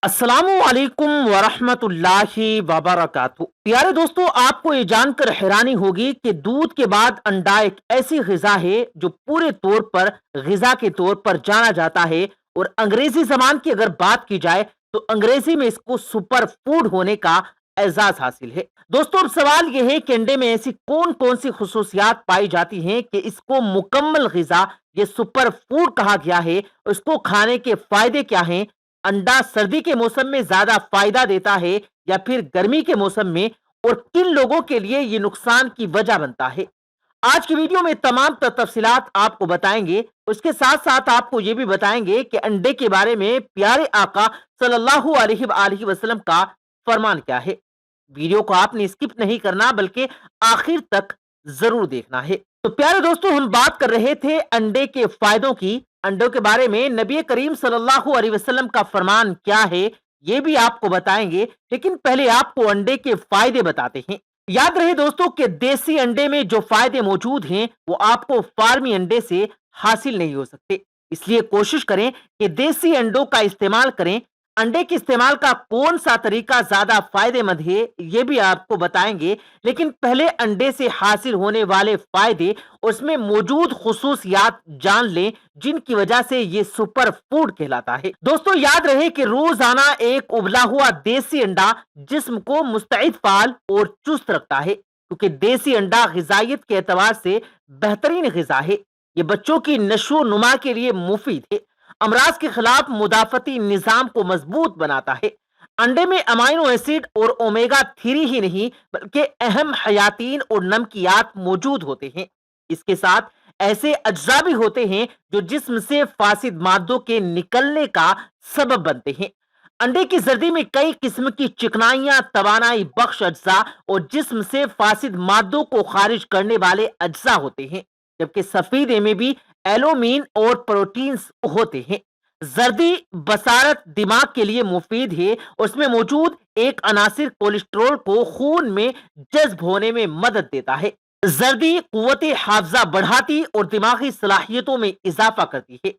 अस्सलामु अलैकुम वरहमतुल्लाहि वबरकातुहू। प्यारे दोस्तों, आपको ये जानकर हैरानी होगी कि दूध के बाद अंडा एक ऐसी ग़िज़ा है जो पूरे तौर पर ग़िज़ा के तौर पर जाना जाता है। और अंग्रेजी ज़बान की अगर बात की जाए तो अंग्रेजी में इसको सुपर फूड होने का एजाज हासिल है। दोस्तों, अब सवाल यह है कि अंडे में ऐसी कौन कौन सी खुसूसियात पाई जाती हैं कि इसको मुकम्मल ग़िज़ा, ये सुपर फूड कहा गया है। और इसको खाने के फायदे क्या हैं? अंडा सर्दी के मौसम में ज्यादा फायदा देता है या फिर गर्मी के मौसम में? और किन लोगों के लिए ये नुकसान की वजह बनता है? आज की वीडियो में तमाम तफसीलात आपको बताएंगे। उसके साथ साथ आपको ये भी बताएंगे कि अंडे के बारे में प्यारे आका सल्लल्लाहु अलैहि वसल्लम का फरमान क्या है। वीडियो को आपने स्किप नहीं करना बल्कि आखिर तक जरूर देखना है। तो प्यारे दोस्तों, हम बात कर रहे थे अंडे के फायदों की। अंडों के बारे में नबी करीम सल्लल्लाहु अलैहि वसल्लम का फरमान क्या है, ये भी आपको बताएंगे। लेकिन पहले आपको अंडे के फायदे बताते हैं। याद रहे दोस्तों कि देसी अंडे में जो फायदे मौजूद हैं वो आपको फार्मी अंडे से हासिल नहीं हो सकते। इसलिए कोशिश करें कि देसी अंडों का इस्तेमाल करें। अंडे के इस्तेमाल का कौन सा तरीका ज्यादा फायदेमंद है ये भी आपको बताएंगे। लेकिन पहले अंडे से हासिल होने वाले फायदे, उसमें मौजूद खुसूसियात जान लें जिनकी वजह से ये सुपर फूड कहलाता है। दोस्तों, याद रहे कि रोजाना एक उबला हुआ देसी अंडा जिस्म को मुस्तैद, फाल और चुस्त रखता है, क्योंकि देसी अंडा ग़िज़ाइयत के एतबार से बेहतरीन ग़िज़ा है। ये बच्चों की नशो नुमा के लिए मुफीद है। अमराज के खिलाफ मुदाफती निजाम को मजबूत बनाता है। अंडे में अमाइनो एसिड और ओमेगा 3 ही नहीं बल्कि अहम हयातीन और नमकियात मौजूद होते हैं। इसके साथ ऐसे अज्जा भी होते हैं जो जिस्म से फासिद मादों के निकलने का सबब बनते हैं। अंडे की जर्दी में कई किस्म की चिकनाइयां, तवानाई बख्श अज्जा और जिस्म से फासिद मादों को खारिज करने वाले अज्जा होते हैं। जबकि सफेदे में भी एलोमीन और प्रोटीन्स होते हैं। जर्दी बसारत दिमाग के लिए मुफीद है। उसमें मौजूद एक अनासिर कोलेस्ट्रॉल को खून में जज्ब होने में मदद देता है। जर्दी कुव्वते हाफजा बढ़ाती और दिमागी सलाहियतों में इजाफा करती है।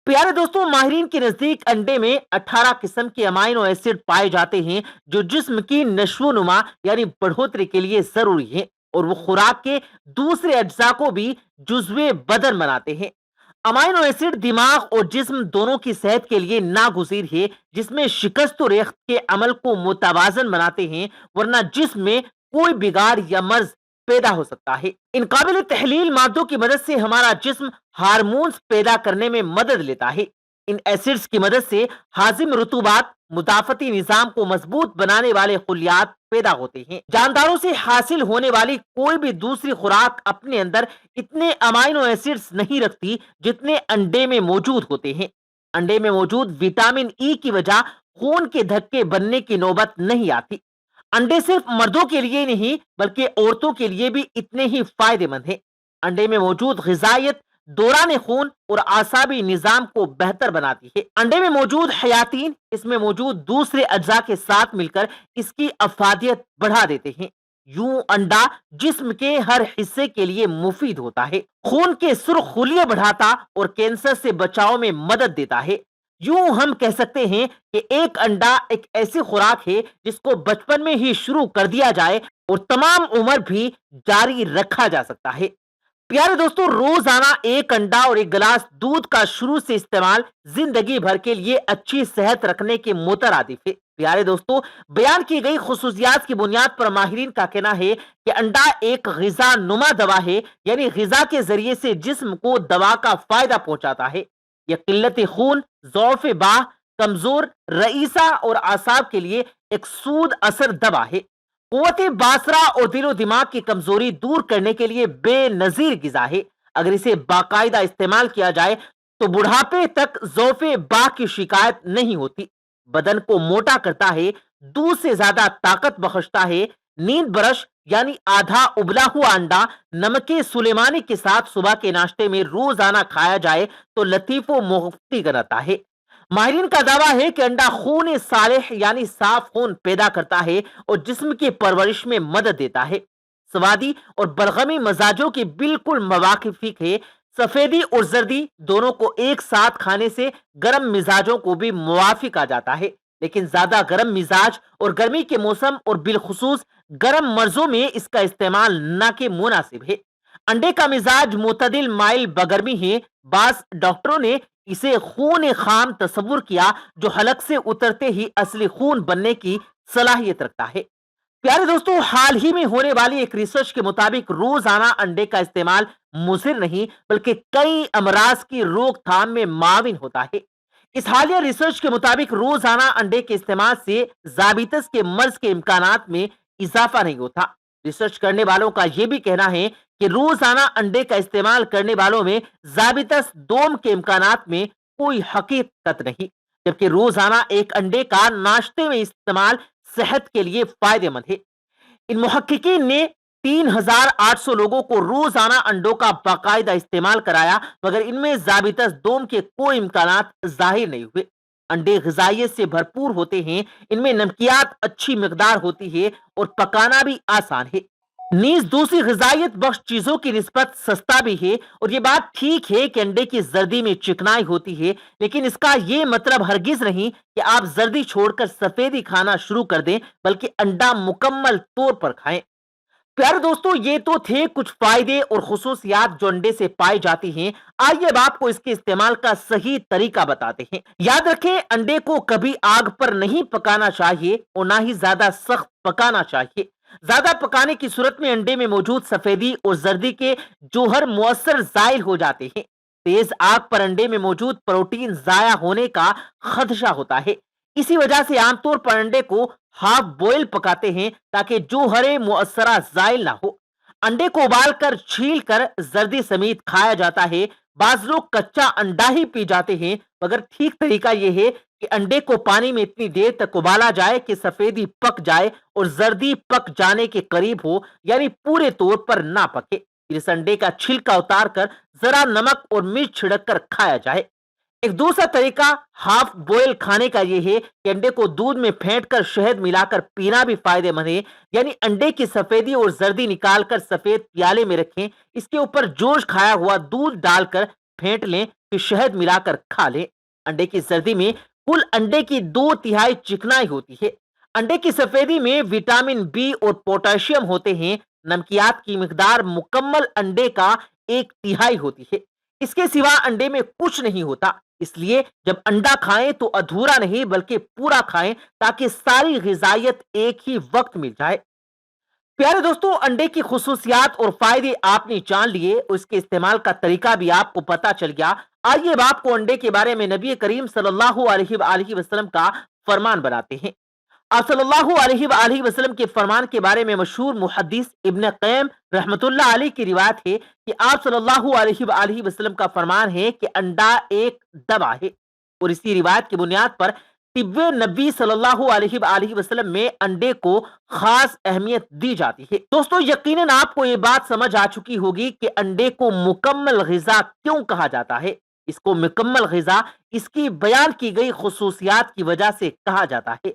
प्यारे दोस्तों, माहिरीन के नजदीक अंडे में 18 किस्म के अमाइनो एसिड पाए जाते हैं जो जिस्म की नशोनुमा यानी बढ़ोतरी के लिए जरूरी है। और वो खुराक के दूसरे अज्जा को भी जुज़्वे बदन बनाते हैं। अमाइनो एसिड दिमाग और जिस्म दोनों की सेहत के लिए नागुज़ीर है, जिसमें शिकस्त और रेख्त के अमल को मुतवाजन बनाते हैं, वरना जिस्म में कोई बिगाड़ या मर्ज पैदा हो सकता है। इन काबिल तहलील मादों की मदद से हमारा जिस्म हार्मोन्स पैदा करने में मदद लेता है। इन एसिड्स की मदद से हाजिम रुतूबात, मुदाफती निजाम को मजबूत बनाने वाले खुलियात पैदा होते हैं। जानदारों से हासिल होने वाली कोई भी दूसरी खुराक अपने अंदर इतने अमाइनो एसिड्स नहीं रखती जितने अंडे में मौजूद होते हैं। अंडे में मौजूद विटामिन ई की वजह खून के धक्के बनने की नौबत नहीं आती। अंडे सिर्फ मर्दों के लिए नहीं बल्कि औरतों के लिए भी इतने ही फायदेमंद हैं। अंडे में मौजूद ग़िज़ाइयत दौरान खून और आसाबी निजाम को बेहतर बनाती है। अंडे में मौजूद हयातीन इसमें मौजूद दूसरे अज्जा के साथ मिलकर इसकी अफादियत बढ़ा देते हैं। यूं अंडा जिस्म के हर हिस्से के लिए मुफीद होता है। खून के सुर्खुलिये बढ़ाता और कैंसर से बचाव में मदद देता है। यूं हम कह सकते हैं कि एक अंडा एक ऐसी खुराक है जिसको बचपन में ही शुरू कर दिया जाए और तमाम उम्र भी जारी रखा जा सकता है। प्यारे दोस्तों, रोजाना एक अंडा और एक गिलास दूध का शुरू से इस्तेमाल जिंदगी भर के लिए अच्छी सेहत रखने के मुतरादिफ है। प्यारे दोस्तों, बयान की गई खुसूसियात की बुनियाद पर माहिरीन का कहना है कि अंडा एक ग़िज़ा नुमा दवा है, यानी ग़िज़ा के जरिए से जिस्म को दवा का फायदा पहुंचाता है। यह किल्लत खून, ज़ौफ़ बाह, कमजोर रईसा और आसाब के लिए एक सूद असर दवा है। कुव्वते बासरा और दिलो दिमाग की कमजोरी दूर करने के लिए बेनजीर ग़िज़ा है। अगर इसे बाकायदा इस्तेमाल किया जाए तो बुढ़ापे तक ज़ौफ़े बाह की शिकायत नहीं होती। बदन को मोटा करता है, दूध से ज्यादा ताकत बख्शता है। नींद ब्रश यानी आधा उबला हुआ अंडा नमके सुलेमानी के साथ सुबह के नाश्ते में रोजाना खाया जाए तो लतीफो मुफ्ती कराता है। माहिरीन का दावा है कि अंडा खून सालेह यानी साफ खून पैदा करता है और जिस्म की परवरिश में मदद देता है। स्वादी और बलगमी मजाजों की बिल्कुल मवाकिफिक है। सफेदी और जर्दी दोनों को एक साथ खाने से गर्म मिजाजों को भी मुवाफिक आ जाता है। लेकिन ज्यादा गर्म मिजाज और गर्मी के मौसम और बिलखुसूस गर्म मर्जों में इसका इस्तेमाल ना के मुनासिब है। अंडे का मिजाज मुतदिल माइल बगर्मी है। बास डॉक्टरों ने इसे खून खाम तस्वुर किया जो हलक से उतरते ही असली खून बनने की सलाहियत रखता है। प्यारे दोस्तों, हाल ही में होने वाली एक रिसर्च के मुताबिक रोजाना अंडे का इस्तेमाल मुजिर नहीं बल्कि कई अमराज की रोकथाम में माविन होता है। इस हालिया रिसर्च के मुताबिक रोजाना अंडे के इस्तेमाल से जाबितस के मर्ज के इम्कानात में इजाफा नहीं होता। रिसर्च करने वालों का यह भी कहना है कि रोजाना अंडे का इस्तेमाल करने वालों में जाबितस दोम के इम्कानात में कोई हकीकत नहीं, जबकि रोजाना एक अंडे का नाश्ते में इस्तेमाल सेहत के लिए फायदेमंद है। इन मुहक्किकीन ने 3,800 लोगों को रोजाना अंडों का बाकायदा इस्तेमाल कराया, मगर इनमें जाबितस दोम के कोई इम्कानात जाहिर नहीं हुए। अंडे ग़िज़ाइयत से भरपूर होते हैं, इनमें नमकियात अच्छी मिकदार होती है और पकाना भी आसान है। नीज दूसरी ग़िज़ाइयत बख्श चीजों की निस्बत सस्ता भी है। और ये बात ठीक है कि अंडे की जर्दी में चिकनाई होती है, लेकिन इसका ये मतलब हरगिज नहीं कि आप जर्दी छोड़कर सफेदी खाना शुरू कर दें, बल्कि अंडा मुकम्मल तौर पर खाएं। प्यारे दोस्तों, ये तो थे कुछ फायदे और खुसूसियात जो अंडे से पाई जाती हैं। आइए अब आपको इसके इस्तेमाल का सही तरीका बताते हैं। याद रखें, अंडे को कभी आग पर नहीं पकाना चाहिए और ना ही ज्यादा सख्त पकाना चाहिए। ज्यादा पकाने की सूरत में अंडे में मौजूद सफेदी और जर्दी के जोहर मुअस्सर जायल हो जाते हैं। तेज आग पर अंडे में मौजूद प्रोटीन जाया होने का खदशा होता है। इसी वजह से आमतौर पर अंडे को हाफ बॉयल पकाते हैं ताकि जोहरे मुअस्सरा जायल ना हो। अंडे को उबालकर छील कर जर्दी समेत खाया जाता है। बाज लोग कच्चा अंडा ही पी जाते हैं, मगर ठीक तरीका यह है कि अंडे को पानी में इतनी देर तक उबाला जाए कि सफेदी पक जाए और जर्दी पक जाने के करीब हो, यानी पूरे तौर पर ना पके। इस अंडे का छिलका उतार कर जरा नमक और मिर्च छिड़क कर खाया जाए। एक दूसरा तरीका हाफ बॉयल खाने का यह है कि अंडे को दूध में फेंट कर शहद मिलाकर पीना भी फायदेमंद है। यानी अंडे की सफेदी और जर्दी निकालकर सफेद प्याले में रखें, इसके ऊपर जोश खाया हुआ दूध डालकर फेंट लें, फिर शहद मिलाकर खा लें। अंडे की जर्दी में कुल अंडे की 2/3 चिकनाई होती है। अंडे की सफेदी में विटामिन बी और पोटेशियम होते हैं। नमकियात की मिकदार मुकम्मल अंडे का 1/3 होती है। इसके सिवा अंडे में कुछ नहीं होता। इसलिए जब अंडा खाएं तो अधूरा नहीं बल्कि पूरा खाएं, ताकि सारी ग़िज़ाइयत एक ही वक्त मिल जाए। प्यारे दोस्तों, अंडे की खुसूसियात और फायदे आपने जान लिए, उसके इस्तेमाल का तरीका भी आपको पता चल गया। आइए अब आपको अंडे के बारे में नबी करीम सल्लल्लाहु अलैहि वसल्लम का फरमान बनाते हैं। आप सल्लल्लाहु अलैहि वसल्लम के फरमान के बारे में मशहूर मुहद्दिस इब्न क़य्यम रहमतुल्लाह अलैह की रिवायत है कि आप सल्लल्लाहु अलैहि वसल्लम का फरमान है कि अंडा एक दवा है। और इसी रिवायत की बुनियाद पर तिब्बे नबी सल्लल्लाहु अलैहि वसल्लम में अंडे को खास अहमियत दी जाती है। दोस्तों, यकीनन आपको ये बात समझ आ चुकी होगी कि अंडे को मुकम्मल ग़िज़ा क्यों कहा जाता है। इसको मुकम्मल ग़िज़ा इसकी बयान की गई खुसूसियात की वजह से कहा जाता है।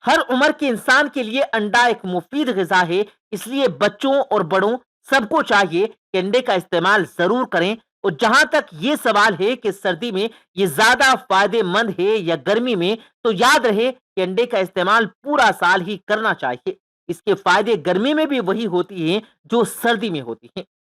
हर उम्र के इंसान के लिए अंडा एक मुफीद ग़िज़ा है, इसलिए बच्चों और बड़ों सबको चाहिए कि अंडे का इस्तेमाल जरूर करें। और जहां तक ये सवाल है कि सर्दी में ये ज्यादा फायदेमंद है या गर्मी में, तो याद रहे कि अंडे का इस्तेमाल पूरा साल ही करना चाहिए। इसके फायदे गर्मी में भी वही होती हैं जो सर्दी में होती हैं।